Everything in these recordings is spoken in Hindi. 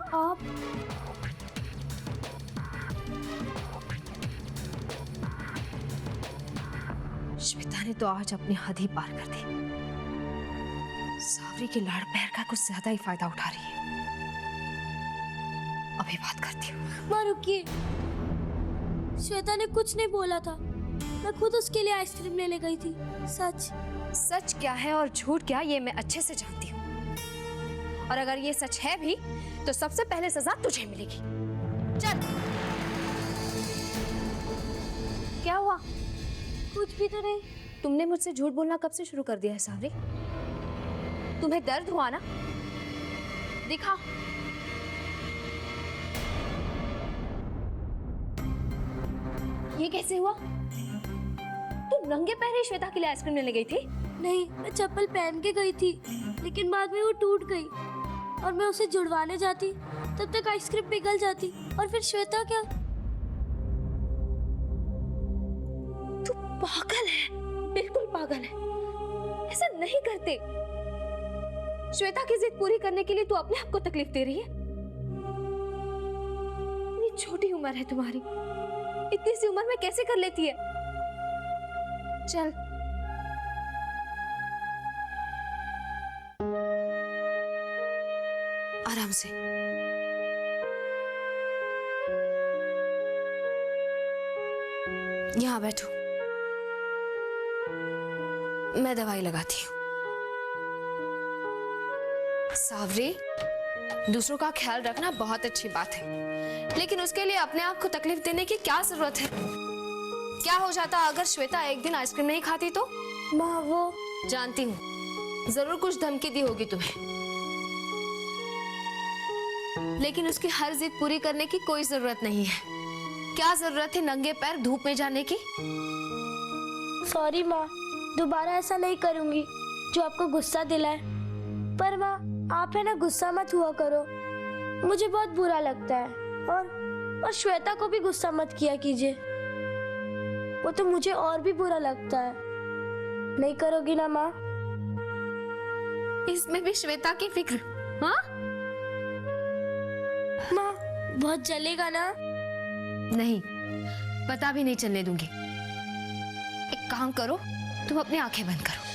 आप श्वेता ने तो आज अपनी हद ही पार कर दी। सावरी के लाड़ पैर का कुछ ज्यादा ही फायदा उठा रही है। अभी बात करती हूँ। माँ रुकिए, श्वेता ने कुछ नहीं बोला था। मैं खुद उसके लिए आइसक्रीम लेने गई थी। सच सच क्या है और झूठ क्या, ये मैं अच्छे से जानती हूँ। और अगर ये सच है भी तो सबसे पहले सजा तुझे मिलेगी। चल। क्या हुआ? कुछ भी तो नहीं। तुमने मुझसे झूठ बोलना कब से शुरू कर दिया है सावरी? तुम्हें दर्द हुआ ना? दिखा। ये कैसे हुआ? तुम नंगे पैर ही श्वेता के लिए आइसक्रीम लेने गई थी? नहीं, मैं चप्पल पहन के गई थी, लेकिन बाद में वो टूट गई और मैं उसे जुड़वाने जाती तब तक आइसक्रीम पिघल जाती और फिर श्वेता क्या। तू पागल है, बिल्कुल पागल है। ऐसा नहीं करते। श्वेता की जिद पूरी करने के लिए तू अपने आप को तकलीफ दे रही है। इतनी छोटी उम्र है तुम्हारी, इतनी सी उम्र में कैसे कर लेती है? चल। आराम से। यहां बैठो, मैं दवाई लगाती हूँ। सावरी, दूसरों का ख्याल रखना बहुत अच्छी बात है, लेकिन उसके लिए अपने आप को तकलीफ देने की क्या जरूरत है? क्या हो जाता अगर श्वेता एक दिन आइसक्रीम नहीं खाती तो? माँ वो जानती हूँ, जरूर कुछ धमकी दी होगी तुम्हें, लेकिन उसकी हर जिद पूरी करने की कोई जरूरत नहीं है। क्या जरूरत है नंगे पैर धूप में जाने की? सॉरी माँ, दोबारा ऐसा नहीं करूंगी जो आपको गुस्सा दिलाए। पर माँ, आप है ना, गुस्सा मत हुआ करो, मुझे बहुत बुरा लगता है। और श्वेता को भी गुस्सा मत किया कीजिए, वो तो मुझे और भी बुरा लगता है। नहीं करोगी ना माँ? इसमें भी श्वेता की फिक्र? हाँ माँ, बहुत जलेगा ना? नहीं, पता भी नहीं चलने दूंगी। एक काम करो, तुम अपनी आंखें बंद करो।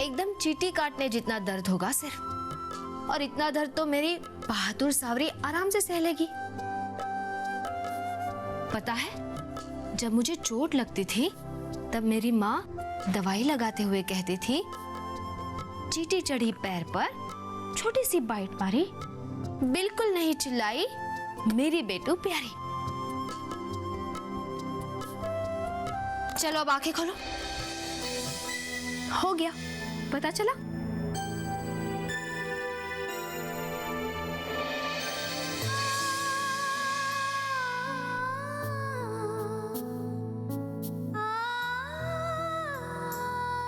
एकदम चींटी काटने जितना दर्द होगा सिर्फ, और इतना दर्द तो मेरी बहादुर सावरी आराम से सह लेगी। पता है, जब मुझे चोट लगती थी तब मेरी माँ दवाई लगाते हुए कहती थी, चींटी चढ़ी पैर पर, छोटी सी बाइट मारी, बिल्कुल नहीं चिल्लाई, मेरी बेटू प्यारी। चलो अब आंखें खोलो। हो गया, पता चला?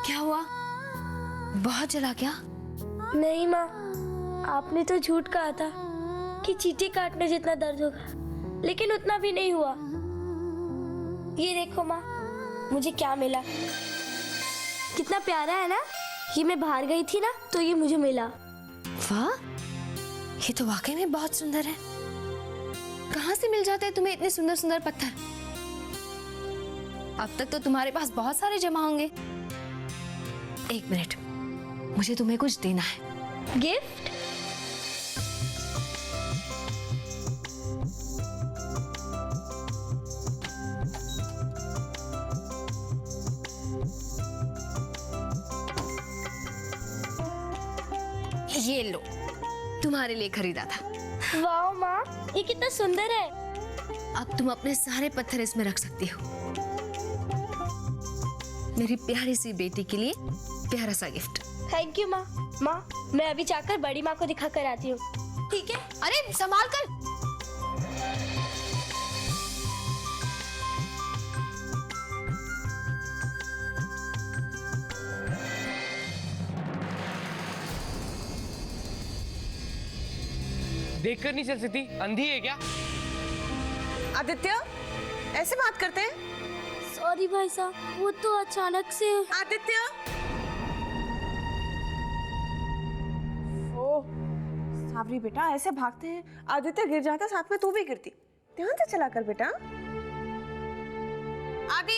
क्या हुआ? बहुत जला क्या? नहीं माँ, आपने तो झूठ कहा था कि चींटी काटने जितना दर्द होगा, लेकिन उतना भी नहीं हुआ। ये देखो माँ, मुझे क्या मिला। कितना प्यारा है ना? ये मैं बाहर गई थी ना तो ये मुझे मिला। वाह, ये तो वाकई में बहुत सुंदर है। कहाँ से मिल जाते हैं तुम्हें इतने सुंदर सुंदर पत्थर? अब तक तो तुम्हारे पास बहुत सारे जमा होंगे। एक मिनट, मुझे तुम्हें कुछ देना है। गिफ्ट? ये लो, तुम्हारे लिए खरीदा था। वाह माँ, ये कितना सुंदर है। अब तुम अपने सारे पत्थर इसमें रख सकती हो। मेरी प्यारी सी बेटी के लिए प्यारा सा गिफ्ट। थैंक यू माँ। माँ, मैं अभी जाकर बड़ी माँ को दिखा कर आती हूँ। ठीक है? अरे संभाल कर। देखकर नहीं चल सकती? अंधी है क्या? आदित्य, ऐसे बात करते हैं? सॉरी भाई साहब, वो तो अचानक से। आदित्य, ओह, सावरी बेटा, ऐसे भागते हैं, आदित्य गिर जाता साथ में तू भी गिरती। ध्यान से चला कर बेटा। आदि,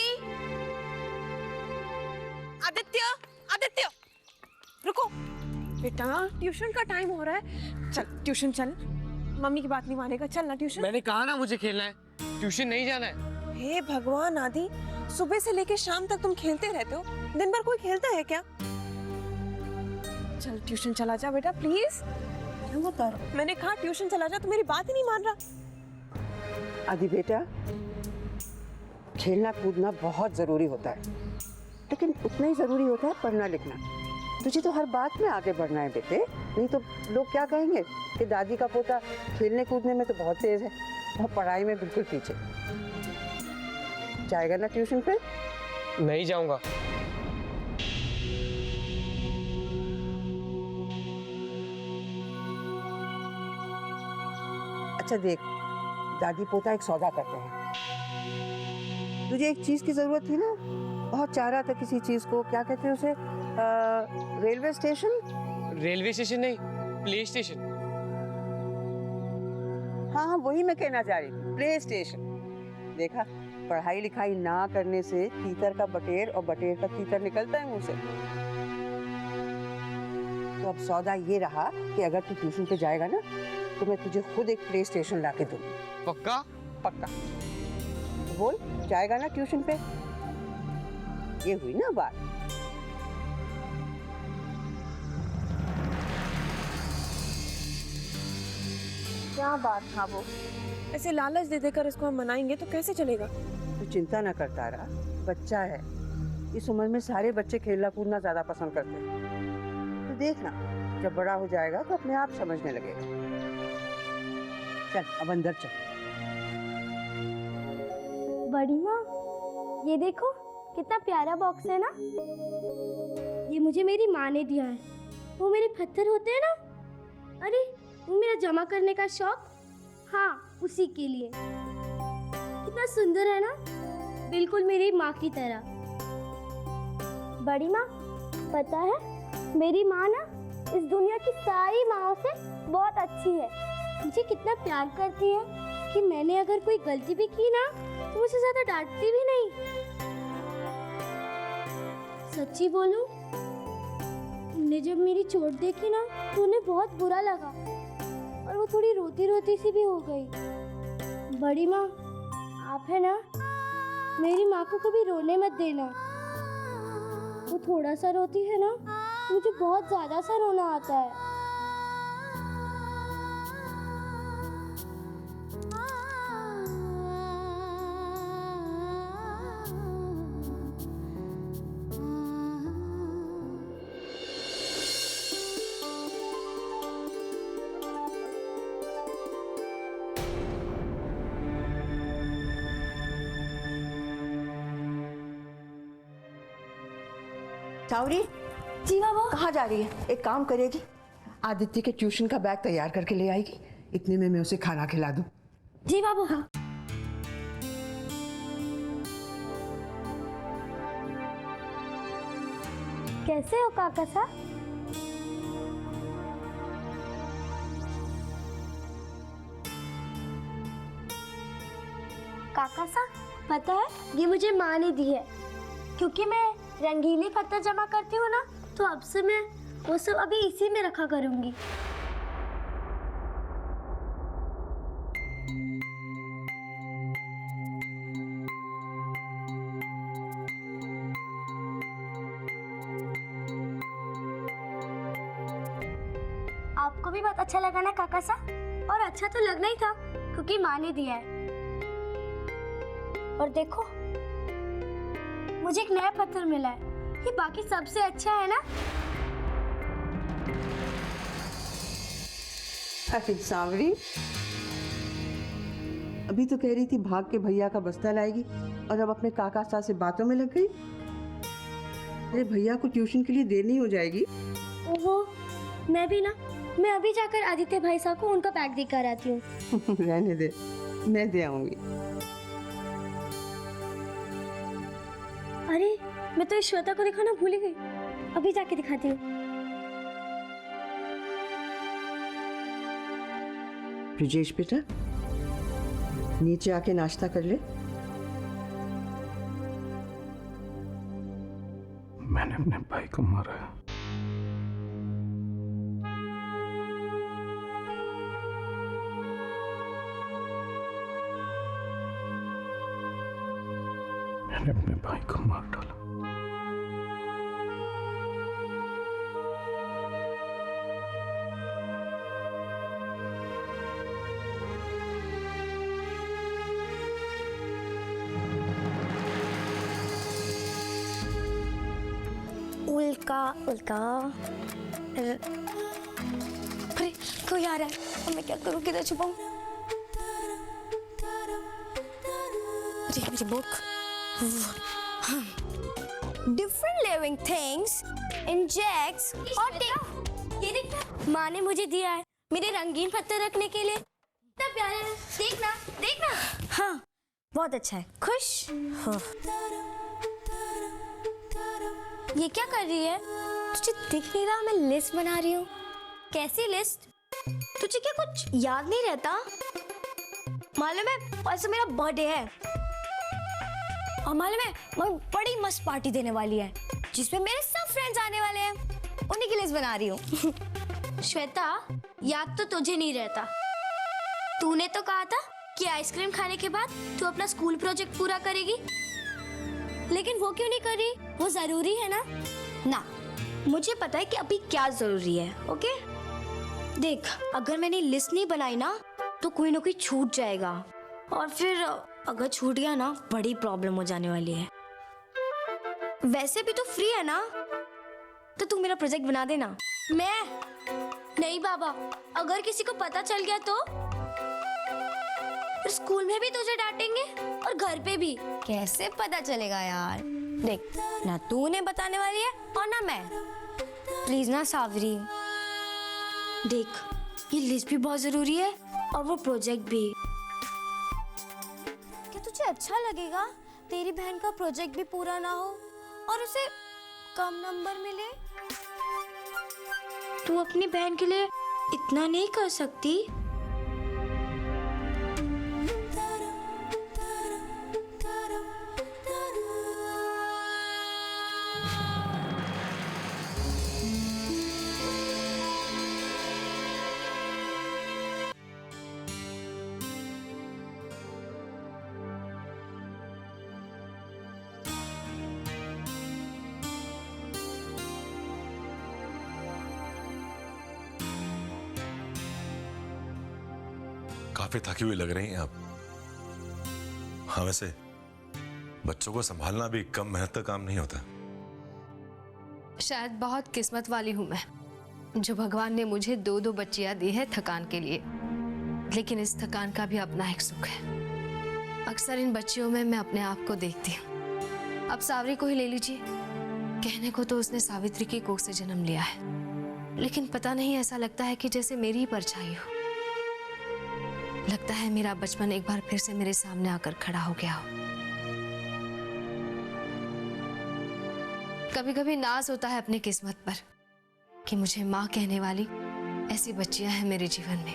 आदित्य, आदित्य, रुको बेटा, ट्यूशन का टाइम हो रहा है। चल ट्यूशन चल, मम्मी की बात नहीं मानेगा, चल ना ट्यूशन। मैंने कहा ना मुझे खेलना है, ट्यूशन नहीं जाना है। हे भगवान आदि, सुबह से लेके शाम तक तुम खेलते रहते हो, दिन भर कोई खेलता है क्या? चल ट्यूशन चला जा बेटा प्लीज। मैंने कहा ट्यूशन चला जा, तो मेरी बात ही नहीं मान रहा। आदि बेटा, खेलना कूदना बहुत जरूरी होता है, लेकिन उतना ही जरूरी होता है पढ़ना लिखना। तुझे तो हर बात में आगे बढ़ना है बेटे, नहीं तो लोग क्या कहेंगे कि दादी का पोता खेलने कूदने में तो बहुत तेज है और पढ़ाई में बिल्कुल पीछे। जाएगा ना ट्यूशन पे? नहीं जाऊंगा। अच्छा देख, दादी पोता एक सौदा करते हैं। तुझे एक चीज की जरूरत थी ना, बहुत चाह रहा था किसी चीज को, क्या कहते हैं उसे, रेलवे स्टेशन? रेलवे स्टेशन नहीं, प्ले स्टेशन। हाँ हाँ, वही मैं कहना चाह रही थी, प्ले स्टेशन। देखा, पढ़ाई लिखाई ना करने से तीतर का बटेर और बटेर का तीतर निकलता है मुंह से। तो अब सौदा ये रहा कि अगर तू ट्यूशन पे जाएगा ना, तो मैं तुझे खुद एक प्ले स्टेशन ला के दूंगी। पक्का? पक्का। बोल, जाएगा ना ट्यूशन पे? ये हुई ना बात। क्या बात था वो? ऐसे लालच दे देकर इसको हम मनाएंगे तो कैसे चलेगा? तू चिंता ना करता रहा, बच्चा है। इस उम्र में सारे बच्चे खेलना कूदना ज्यादा पसंद करते हैं। तो देखना, जब बड़ा हो जाएगा तो अपने आप समझने लगेगा। चल अब अंदर चल। बड़ी माँ, ये देखो कितना प्यारा बॉक्स है ना। ये मुझे मेरी माँ ने दिया है। वो मेरे पत्थर होते हैं ना, अरे वो मेरा जमा करने का शौक, हाँ उसी के लिए। कितना सुंदर है ना, बिल्कुल मेरी माँ की तरह। बड़ी माँ, पता है मेरी माँ ना इस दुनिया की सारी माँओं से बहुत अच्छी है। मुझे कितना प्यार करती है कि मैंने अगर कोई गलती भी की ना तो मुझे ज्यादा डांटती भी नहीं। सच्ची बोलूं, तुमने जब मेरी चोट देखी ना तो उन्हें बहुत बुरा लगा और वो थोड़ी रोती रोती सी भी हो गई। बड़ी माँ, आप है ना, मेरी माँ को कभी रोने मत देना। वो थोड़ा सा रोती है ना, मुझे बहुत ज्यादा सा रोना आता है। सावरी, जी बाबा। कहाँ जा रही है? एक काम करेगी, आदित्य के ट्यूशन का बैग तैयार करके ले आएगी, इतने में मैं उसे खाना खिला दूं। जी बाबू। हाँ। कैसे हो काका साहब? काका साहब, पता है ये मुझे माँ ने दी है, क्योंकि मैं रंगीले पत्थर जमा करती हूँ ना, तो अब से मैं वो सब अभी इसी में रखा करूँगी। आपको भी बहुत अच्छा लगा ना काका साहब? और अच्छा तो लगना ही था, क्योंकि माँ ने दिया है। और देखो, मुझे एक नया पत्थर मिला है, ये बाकी सबसे अच्छा है ना। अरे सांवरी, अभी तो कह रही थी भाग के भैया का बस्ता लाएगी और अब अपने काका साथ से बातों में लग गई। अरे भैया को ट्यूशन के लिए देर नहीं हो जाएगी? ओहो, मैं भी ना, मैं अभी जाकर आदित्य भाई साहब को उनका बैग देकर आती हूँ। रहने दे, मैं दे आऊंगी। अरे मैं तो इस श्वेता को दिखाना भूल ही गई, अभी जाके दिखाती हूँ। ब्रिजेश बेटा, नीचे आके नाश्ता कर ले। मैंने अपने भाई को मारा है। मैंने अपने भाई को मार डाला। उल्का उल्का, अरे कोई आ रहा है, अब मैं क्या करूं, किधर छुपाऊं? अरे मेरी book. Different living things, injects और ये देखना, माँ ने मुझे दिया है मेरे रंगीन पत्थर रखने के लिए। कितना प्यारा है, देखना देखना। हाँ बहुत अच्छा है, खुश हो। ये क्या कर रही है? तुझे दिख नहीं रहा मैं लिस्ट बना रही हूँ। कैसी लिस्ट? तुझे क्या कुछ याद नहीं रहता? मालूम है परसों मेरा बर्थडे है और मालूम है मैं बड़ी मस्त पार्टी देने वाली है जिसमें मेरे सब फ्रेंड्स आने वाले हैं, उन्हीं की लिस्ट बना रही हूँ। श्वेता, याद तो तुझे नहीं रहता। तूने तो कहा था कि आइसक्रीम खाने के बाद तू अपना स्कूल प्रोजेक्ट पूरा करेगी, लेकिन वो क्यों नहीं कर रही? वो जरूरी है ना? ना, मुझे पता है कि अभी क्या जरूरी है। ओके देख, अगर मैंने लिस्ट नहीं बनाई ना तो कोई ना कोई छूट जाएगा और फिर अगर छूट गया ना बड़ी प्रॉब्लम हो जाने वाली है। वैसे भी तो फ्री है ना, तो तू मेरा प्रोजेक्ट बना देना। मैं नहीं बाबा, अगर किसी को पता चल गया तो स्कूल में भी तुझे डांटेंगे और घर पे भी। कैसे पता चलेगा यार? देख, ना तू उन्हें बताने वाली है और ना मैं। प्लीज ना सावरी, देख ये लिस्ट भी बहुत जरूरी है और वो प्रोजेक्ट भी। क्या तुझे अच्छा लगेगा तेरी बहन का प्रोजेक्ट भी पूरा ना हो और उसे कम नंबर मिले? तू अपनी बहन के लिए इतना नहीं कर सकती? काफी थकी हुई लग रही हैं आप। हाँ वैसे बच्चों को संभालना भी कम मेहनत का काम नहीं होता। शायद बहुत किस्मत वाली हूं मैं, जो भगवान ने मुझे 2-2 बच्चियां दी है थकान के लिए। लेकिन इस थकान का भी अपना एक सुख है। अक्सर इन बच्चियों में मैं अपने आप को देखती हूँ। अब सावरी को ही ले लीजिए, कहने को तो उसने सावित्री की कोख से जन्म लिया है, लेकिन पता नहीं ऐसा लगता है कि जैसे मेरी ही परछाई हो। लगता है मेरा बचपन एक बार फिर से मेरे सामने आकर खड़ा हो गया हो। कभी कभी नाज होता है अपनी किस्मत पर कि मुझे माँ कहने वाली ऐसी बच्चियां हैं मेरे जीवन में।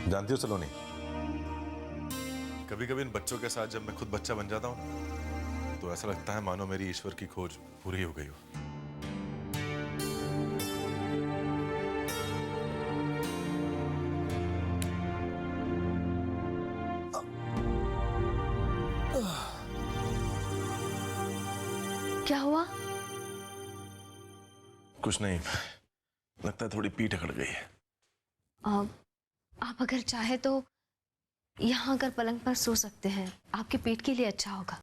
जानती हो सलोनी, कभी कभी इन बच्चों के साथ जब मैं खुद बच्चा बन जाता हूँ तो ऐसा लगता है मानो मेरी ईश्वर की खोज पूरी हो गई हो। क्या हुआ? कुछ नहीं, लगता है थोड़ी पीठ अकड़ गई है। आप अगर चाहे तो यहाँ आकर पलंग पर सो सकते हैं, आपके पेट के लिए अच्छा होगा।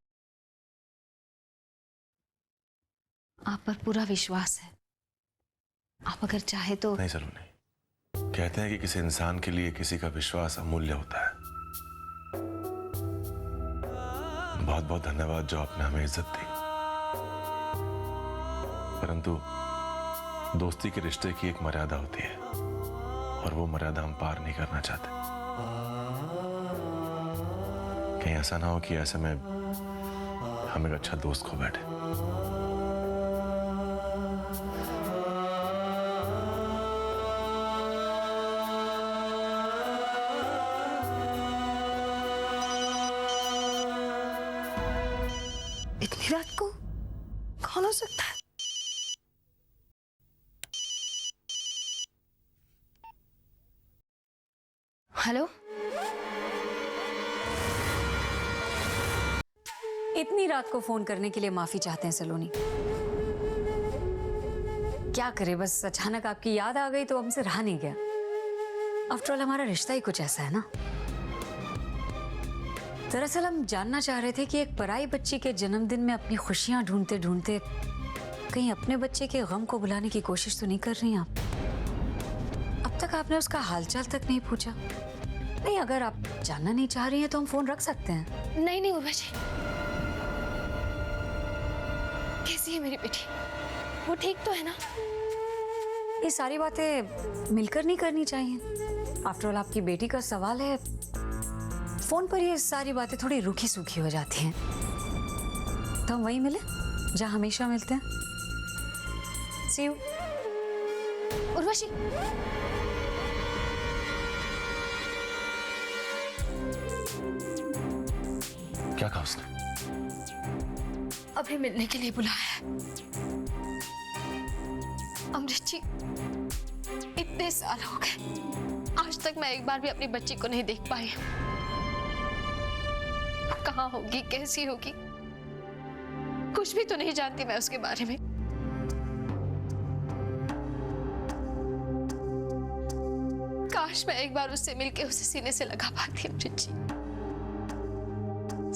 आप पर पूरा विश्वास है, आप अगर चाहे तो। नहीं सलोनी, कहते हैं कि किसी इंसान के लिए किसी का विश्वास अमूल्य होता है। बहुत बहुत धन्यवाद जो आपने हमें इज्जत दी, परंतु दोस्ती के रिश्ते की एक मर्यादा होती है और वो मर्यादा हम पार नहीं करना चाहते। कहीं ऐसा ना हो कि ऐसे में हम एक अच्छा दोस्त खो बैठे। इतनी रात को कौन हो सकता है? हेलो, इतनी रात को फोन करने के लिए माफी चाहते हैं सलोनी। क्या करे, बस अचानक आपकी याद आ गई तो हमसे रहा नहीं गया। आफ्टर ऑल हमारा रिश्ता ही कुछ ऐसा है ना। दरअसल हम जानना चाह रहे थे कि एक पराई बच्ची के जन्मदिन में अपनी खुशियां ढूंढते ढूंढते कहीं अपने बच्चे के गम को भुलाने की कोशिश तो नहीं कर रही आप? अब तक आपने उसका हालचाल तक नहीं पूछा। नहीं, अगर आप जानना नहीं चाह रही हैं तो हम फोन रख सकते हैं। नहीं नहीं उर्वशी, कैसी है मेरी बेटी? वो ठीक तो है ना? ये सारी बातें मिलकर नहीं करनी चाहिए। आफ्टर ऑल आपकी बेटी का सवाल है। फोन पर ये सारी बातें थोड़ी रूखी सूखी हो जाती हैं। तो हम वहीं मिले जहां हमेशा मिलते हैं। See you। उर्वशी, क्या कहा उसने? अभी मिलने के लिए बुलाया है। अमृत जी, इतने साल हो गए, आज तक मैं एक बार भी अपनी बच्ची को नहीं देख पाई। कहाँ होगी, कैसी होगी, कुछ भी तो नहीं जानती मैं उसके बारे में। काश मैं एक बार उससे मिलके उसे सीने से लगा पाती अमृत जी,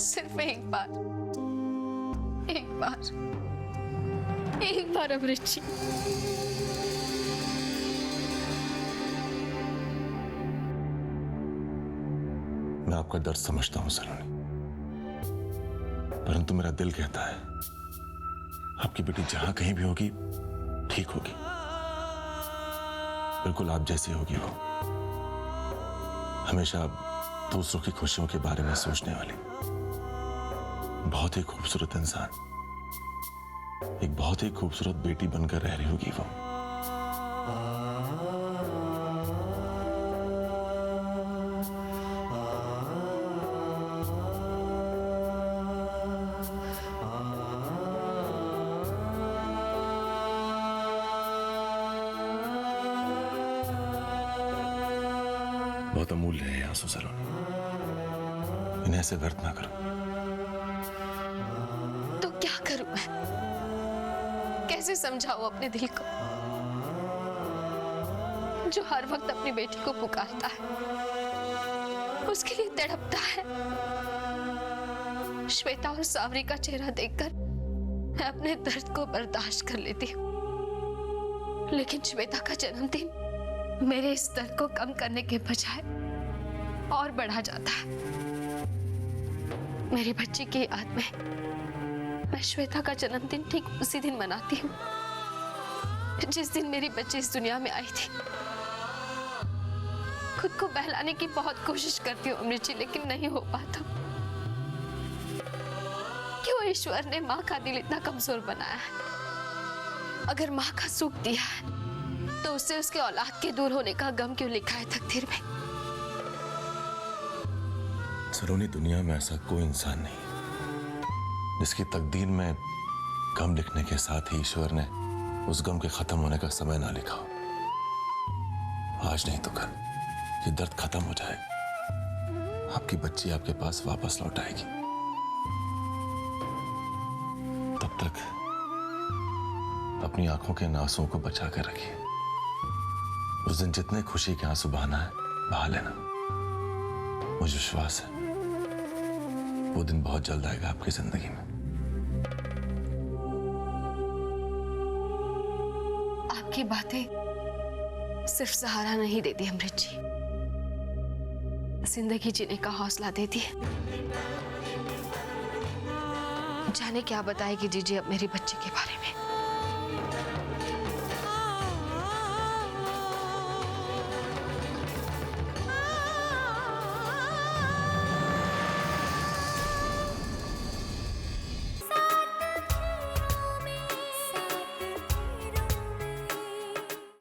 सिर्फ एक बार, एक बार, एक बार अमृत जी। मैं आपका दर्द समझता हूं सलोनी, परंतु मेरा दिल कहता है आपकी बेटी जहां कहीं भी होगी ठीक होगी, बिल्कुल आप जैसी होगी वो। हमेशा दूसरों की खुशियों के बारे में सोचने वाली, बहुत ही खूबसूरत इंसान, एक बहुत ही खूबसूरत बेटी बनकर रह रही होगी वो। बहुत अमूल्य है ये आंसू सलोनी, इन्हें ऐसे व्यर्थ ना करो। तो क्या करूं मैं? कैसे समझाऊं अपने दिल को जो हर वक्त अपनी बेटी को पुकारता है, उसके लिए तड़पता है। श्वेता और सावरी का चेहरा देखकर मैं अपने दर्द को बर्दाश्त कर लेती हूँ, लेकिन श्वेता का जन्मदिन मेरे इस दर्द को कम करने के बजाय और बढ़ा जाता है। मेरी बच्ची की याद में मैं श्वेता का जन्मदिन ठीक उसी दिन मनाती हूँ जिस दिन मेरी बच्ची इस दुनिया में आई थी। खुद को बहलाने की बहुत कोशिश करती हूँ अमृत जी, लेकिन नहीं हो पाता। क्यों ईश्वर ने माँ का दिल इतना कमजोर बनाया है? अगर माँ का सुख दिया है तो उससे उसके औलाद के दूर होने का गम क्यों लिखा है तकदीर में? सलोनी, दुनिया में ऐसा कोई इंसान नहीं जिसकी तकदीर में गम लिखने के साथ ही ईश्वर ने उस गम के खत्म होने का समय ना लिखा हो। आज नहीं तो कल ये दर्द खत्म हो जाएगा, आपकी बच्ची आपके पास वापस लौट आएगी। तब तक अपनी आंखों के आंसुओं को बचा कर रखिए। उस दिन जितने खुशी के आंसू बहाना है बहा लेना, मुझे विश्वास है वो दिन बहुत जल्द आएगा आपकी जिंदगी में। आपकी बातें सिर्फ सहारा नहीं देती अमृत जी, जिंदगी जीने का हौसला देती है। जाने क्या बताएगी जीजी अब मेरी बच्ची के बारे में।